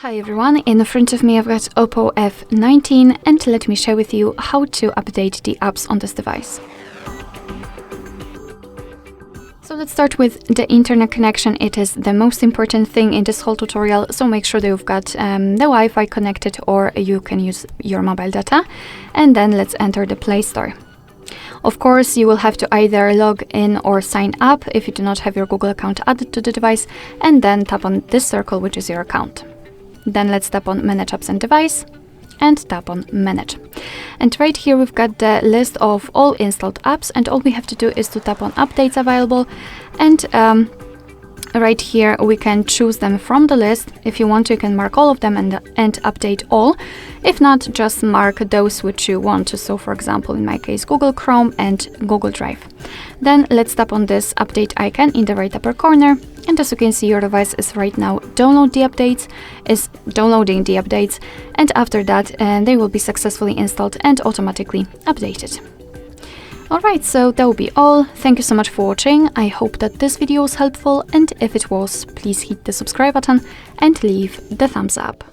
Hi everyone, in front of me I've got OPPO F19 and let me share with you how to update the apps on this device. So let's start with the internet connection. It is the most important thing in this whole tutorial, so make sure that you've got the Wi-Fi connected or you can use your mobile data. And then let's enter the Play Store. Of course, you will have to either log in or sign up if you do not have your Google account added to the device, and then tap on this circle, which is your account. Then let's tap on Manage Apps and Device and tap on Manage. And right here we've got the list of all installed apps, and all we have to do is to tap on Updates Available, and right here we can choose them from the list. If you want to, you can mark all of them and update all. If not, just mark those which you want to. So for example, in my case, Google Chrome and Google Drive. Then let's tap on this update icon in the right upper corner. And as you can see, your device is right now downloading the updates, and after that they will be successfully installed and automatically updated. Alright, so that will be all. Thank you so much for watching. I hope that this video was helpful, and if it was, please hit the subscribe button and leave the thumbs up.